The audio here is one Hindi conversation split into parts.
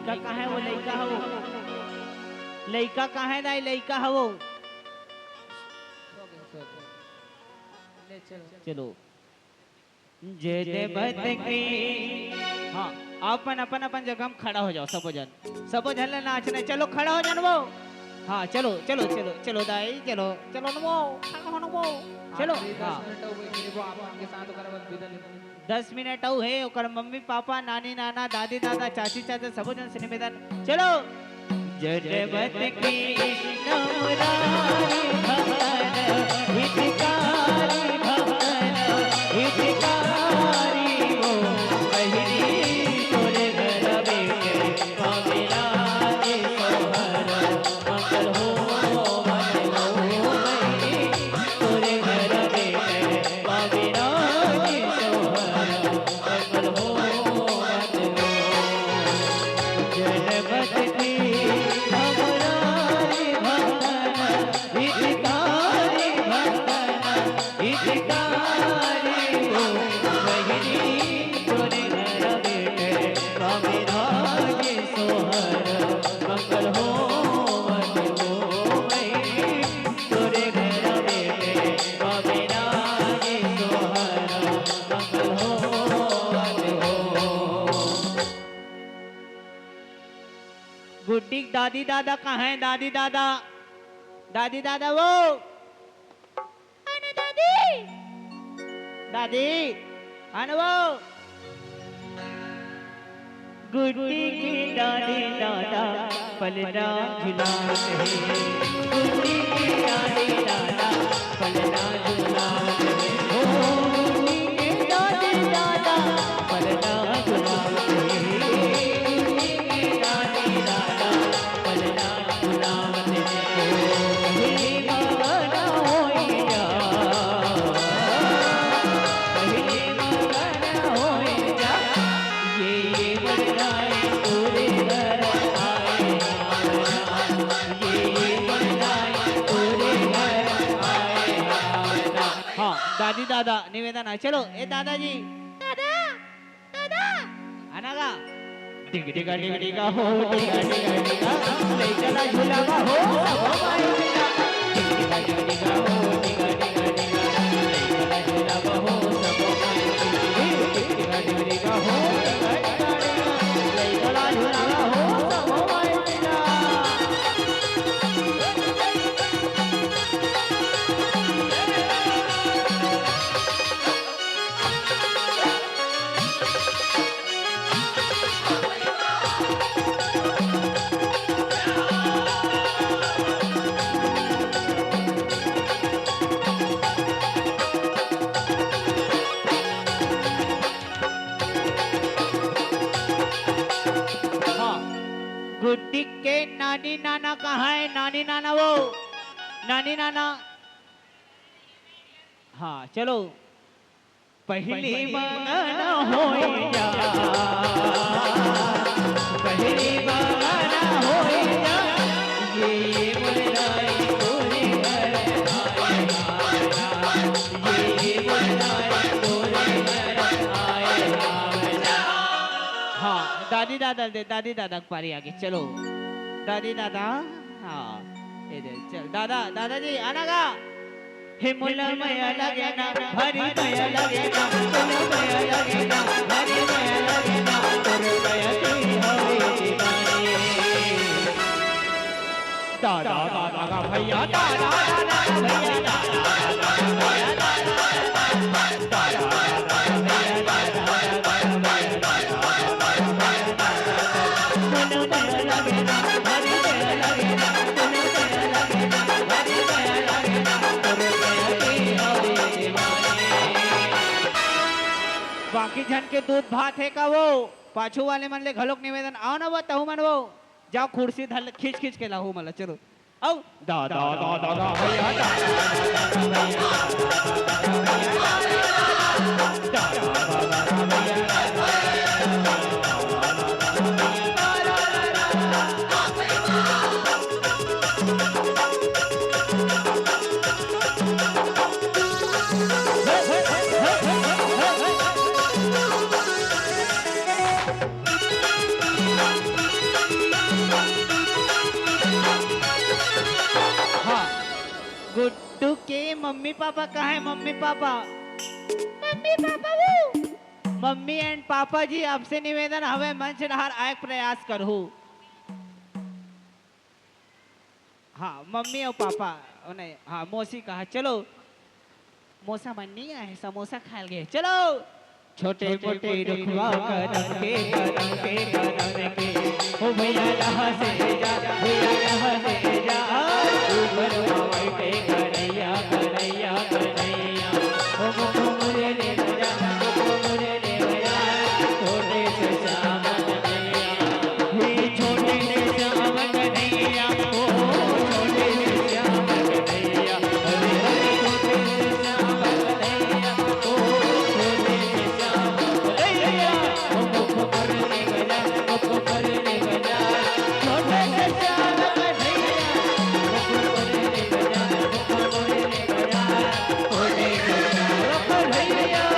लइका कहाँ है वो लइका हो लइका कहाँ है दाई लइका है वो चलो जय देवत की हाँ अपन अपन अपन जगह में खड़ा हो जाओ सबो जन नाचने चलो खड़ा हो जाओ वो हाँ चलो चलो चलो चलो दाई चलो चलो नवो खड़ा हो नवो चलो हाँ 10 मिनट आउ है ओकर मम्मी पापा नानी नाना दादी दादा चाची चाचा सब जन से निवेदन चलो जय देवत की नवरारी भवन हितकारी भवन हितकारी वो बहिनी तोरे घर बेटे कबिला के सोहर मंगल हो मन हो बहिनी तोरे घर बेटे कबिला के सोहर मंगल हो मन हो जनपत की नवरारी भवन हितकारी भवन हितकारी हो बहिनी तोरे घर बेटे कबिला के सोहर मंगल हो मन हो बहिनी तोरे घर बेटे कबिला के सोहर मंगल हो मन हो गुड्डी दादी दादा कहाँ है दादी दादा वो आने दादी दादी आने वो गुड्डी की दादी दादा पलना झुलाते हैं गुड्डी की दादी दादा पलना झुलाते हैं ओ गुड्डी की दादी दादा पलना झुलाते हैं गुड्डी की दादी दादा पलना झुलाते हैं ओ पहली मगना होइया पहली मगना होइया ये बड़ाई तोरे घर आए ये बड़ाई तोरे घर आए हाँ दादी दादा निवेदन है चलो ए दादाजी दादा दादा आनागा टिका हो टिका ले चला झूलावा हो भाई बेटा टिका हो टिका ले चला झूलावा हो सब भाई टिका हो ले चला झूलावा हो सब भाई बेटा गुड्डी के नानी नाना कहाँ है नानी नाना वो नानी नाना हाँ चलो पहली मगना होइया पहली मगना होइया ये बड़ाई तोरे घर आए ये बड़ाई तोरे घर आए हाँ दादी दादा दे दादी दादा की पारी आगे चलो दादी दादा हाँ इधर चल दादा दादाजी आना गा हिमुला मया लगे ना हरी मया लगे ना तुम मया लगे ना हरी मया लगे ना तुम मया की हवे दीवानी दादा दादा का भैया दादा दादा भैया दादा भैया दादा दादा भैया दादा बाकी जन के दूध भात है का वो पाछू वाले मन ले घलोक निवेदन आओ ना वो तहु मन वो जाओ कुर्सी धर खींच खींच के लाओ मला चलो आओ दादा दादा भैया मम्मी पापा कहाँ है? मम्मी पापा, मम्मी पापा वो मम्मी एंड पापा जी आपसे निवेदन हवे मंच नहर आए प्रयास करू। हाँ मम्मी और पापा उन्हें हाँ मौसी कहा चलो मौसा मन नहीं आए समोसा खा गए चलो छोटे छोटे रुखवा करम के ओ भैया यहाँ से जा भैया यहाँ से जा ऊपर हवाई पे करैया करैया करैया ओ मुझे ले जा मुझे ले जा छोटे से श्याम कन्हैया हे छोटे से श्याम कन्हैया ओ छोटे से श्याम कन्हैया अरे अरे छोटे से श्याम कन्हैया ओ छोटे से श्याम कन्हैया ओ मुख पर ले गया मुख पर ले गया छोटे से श्याम कन्हैया मुख पर ले गया मुख पर ले गया छोटे से श्याम कन्हैया।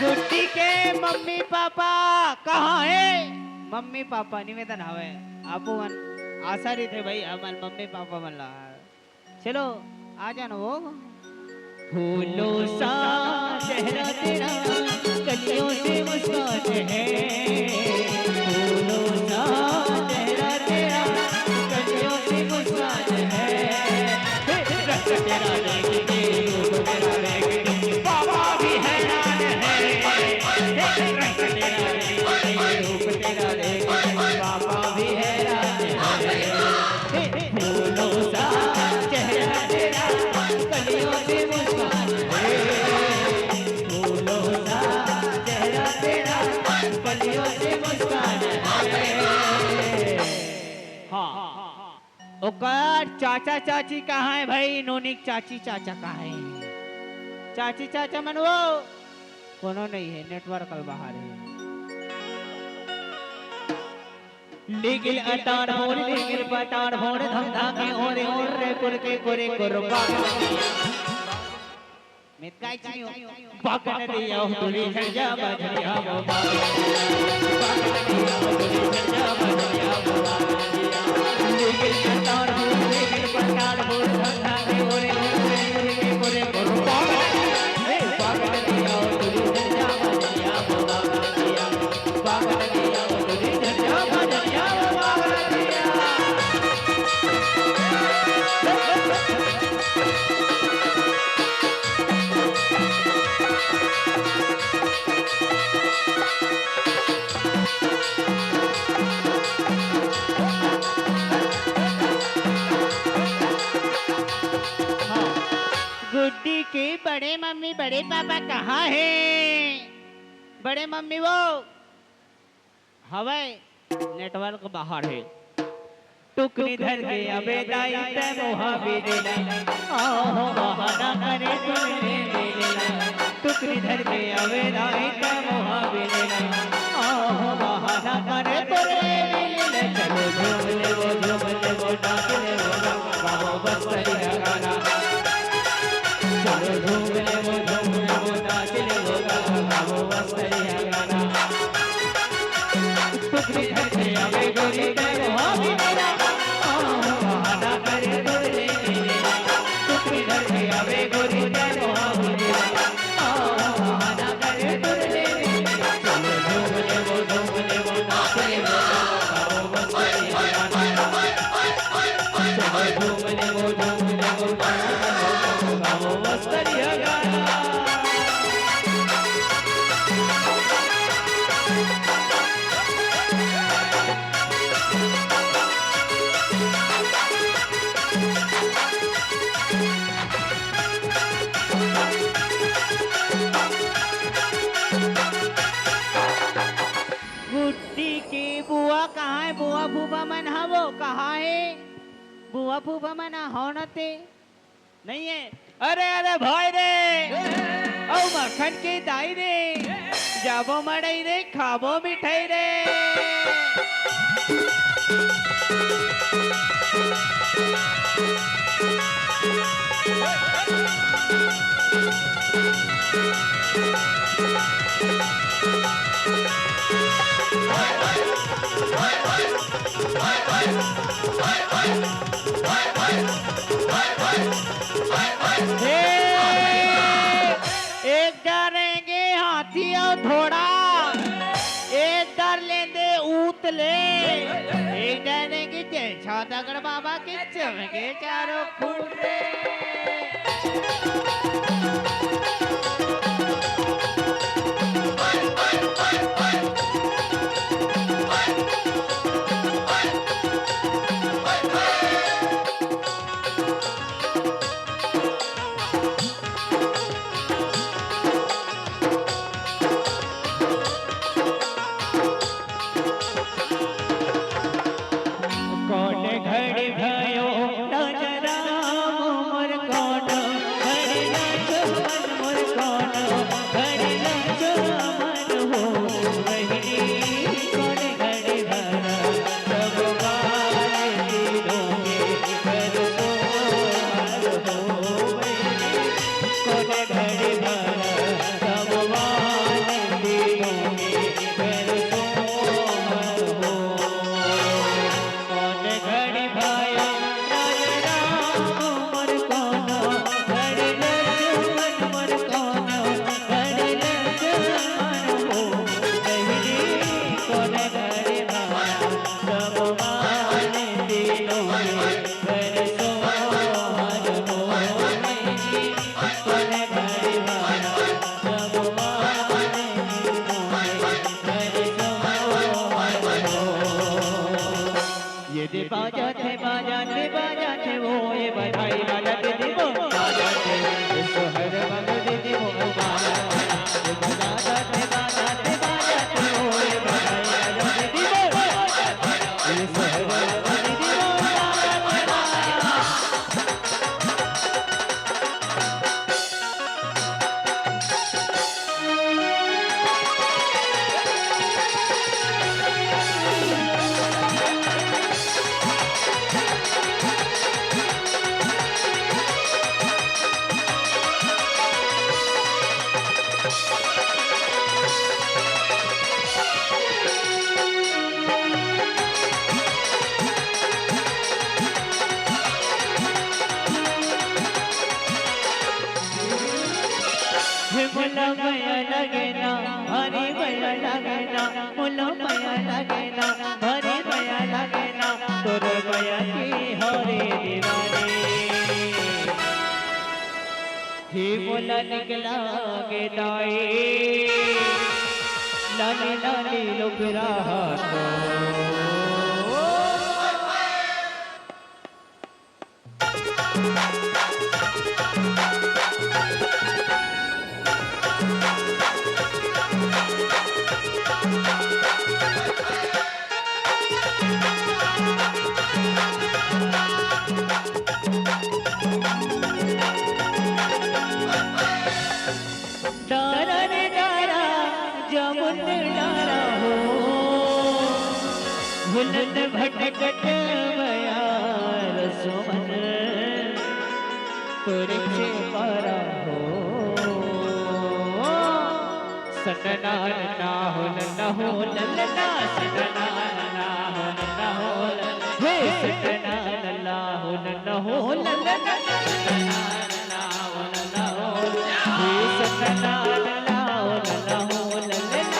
गुड्डी के मम्मी पापा कहाँ है? मम्मी पापा निवेदन हवे आपो मन आसारी थे भाई हमारे मम्मी पापा मन ला चलो आ जाना वो फूलों सा चेहरा तेरा कलियों से मुस्कान है फूलों सा चेहरा तेरा कलियों से मुस्कान है रंग तेरा देखेंगे रूप तेरा देखेंगे बाबा भी हैरान है रंग तेरा देखेंगे रूप तेरा देखेंगे बाबा भी हैरान है फूलों सा चेहरा तेरा कलियों से मुस्कान है फूलों सा चेहरा तेरा कलियों से मुस्कान है। हाँ ओकर चाचा चाची कहाँ है भाई? नोनिक चाची चाचा कहाँ है? चाची चाचा मन वो कोनो नहीं है नेटवर्क कल बाहर है लेकिन अटार भोर लेकिन पटार भोर धंधा के ओरे ओरे पुर के कोरे कुर्बा मैं काय चियो बागन दिया तुली झंझा बजरिया वो बागन दिया तुली झंझा बजरिया वो लेकिन अटार भोर लेकिन पटार भोर धंधा के ओरे ओरे पुर के कोरे कुर्बा बागन दिया तुली झंझा बजरिया वो बागन दिया तुली झंझा बजरिया वो बागन दिया। गुड्डी के बड़े मम्मी बड़े पापा कहाँ है? बड़े मम्मी वो हवाई नेटवर्क बाहर है टुकड़ी धर के अबे दाई ते मोहा बेलेला आहो बहाना करे तुमने बेलेला टुकड़ी धर के अबे दाई ते मोहा बेलेला आहो बहाना करे तुमने बेलेला चलो झूम ले वो नाच ले वो गाओ बस तेरा गाना चलो झूम ले वो नाच ले वो गाओ बस तेरा गाना टुकड़ी धर के अबे गोरी ते मोहा बेलेला बहाना करे तुमने बेलेला टुकड़ी धर के अबे गोरी ते मोहा बेलेला बहाना करे तुमने बेलेला चलो झूम ले वो नाच ले वो गाओ बस तेरा गाना चलो झूम ले वो गाओ बस तेरा गाना। गुड्डी की बुआ कहाँ है? बुआ फूफा मन हवो कहाँ है? बुआ फूफा मन होनते नहीं है। अरे अरे भाई रे ओ मक्खन की दाई रे जाबो मड़ई रे खाबो मिठाई रे। एक डरेंगे हाथी और घोड़ा, एक डर लेंगे ऊतले, एक डरेंगे छातागढ़ बाबा के चमके चारों खूंटे। बाजाते बाजाते बाजाते वो ये बधाई बाजाते दीपो बाजाते सोहर बाजाते दीपो बाजाते बाजाते बाजाते बाजाते वो ये बधाई बाजाते दीपो ये सोहर बाजाते दीपो मुला माया लगेना हरी माया लगेना मुला माया लगेना हरी माया लगेना तोर माया की हरे दीवानी ही मुला निकला के दाई लाली लाली लोग राहत भुलन भटकट मया रसोमन तोरे से पारा हो सटना ना हो न हो ललना सटना ना हो न हो हे सटना ना हो न हो ललना सटना ना हो न हो हे सटना ना हो न हो ललना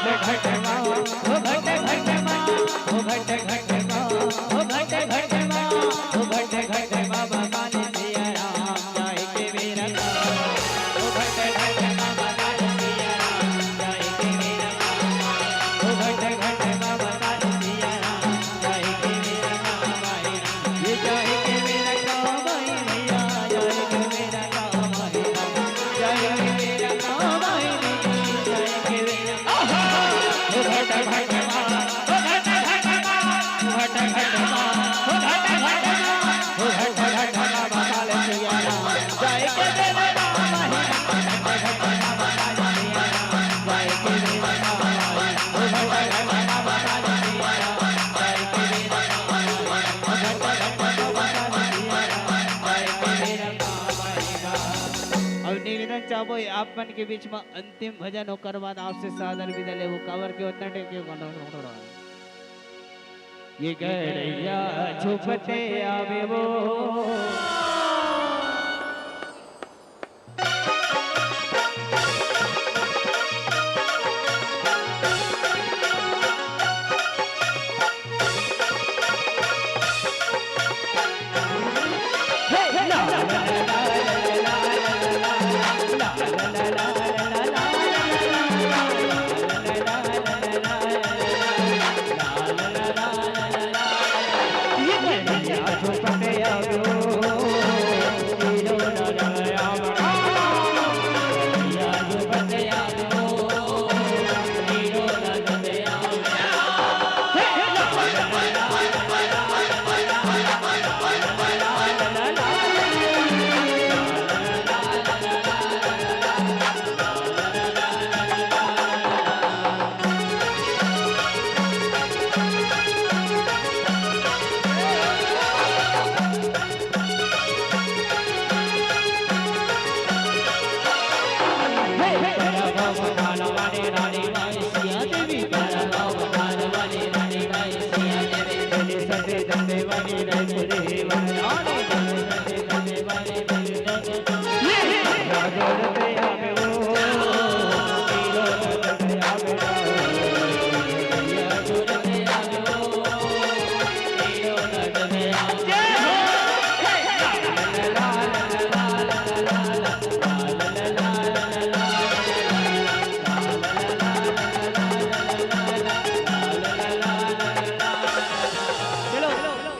घट माँ ओ घट घट माँ ओ घट घट माँ ओ घट घट माँ ओ घट घट बाबा काली सिया राम जाय के मेरा ओ घट घट बाबा काली सिया राम जाय के मेरा ओ घट घट बाबा काली सिया राम जाय के मेरा ये जाय के मेरा काम आई भैया जाय के मेरा काम आई जाय के मेरा काम आई जाय के मेरा ओ घट घट माँ ओ घट घट माँ ओ घट घट माँ ओ घट घट माँ ओ घट घट बाबा काली सिया राम जाय के मेरा काम आई घट घट बाबा काली सिया राम जाय के मेरा काम आई ओ घट घट बाबा काली सिया राम जाय के मेरा काम आई ओ घट घट बाबा काली सिया राम जाय के मेरा काम आई अब निवेदन चाहो आपन के बीच में अंतिम भजन होकर बाद आपसे सादर विदा ले वो कवर के उतना टेके ये गैया छुपते आवे वो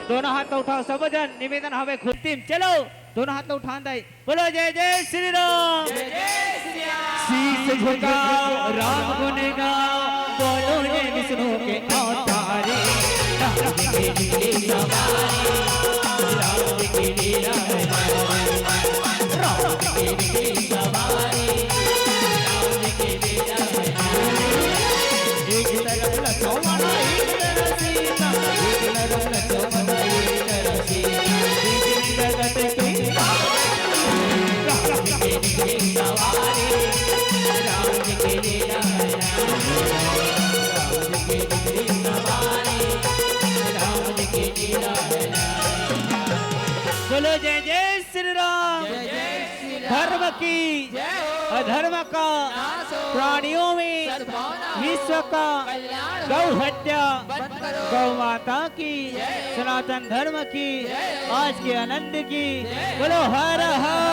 दोनों हाथ उठाओ सब जन निवेदन हवे खुद चलो दोनों हाथ उठान दाई बोलो जय जय श्री राम जय जय श्री राम शीश झुकाओ राम गुण गाओ बोलो जय विष्णु के अवतारे राम जी के लीला सवारी राम जी के लीला राम जी के लीला सवारी राम जी के लीला एक तरफ लखवाना एक तरफ सीता एक तरफ लखवाना एक तरफ सीता एक जगत की राम जी के लीला सवारी राम जी के लीला राम जी के लीला सवारी राम जी के लीला बोलो जय जय श्री राम जय जय श्री राम धर्म की अधर्म का प्राणियों में विश्व का गौ हत्या गौ माता की सनातन धर्म की आज के आनंद की बोलो हर हर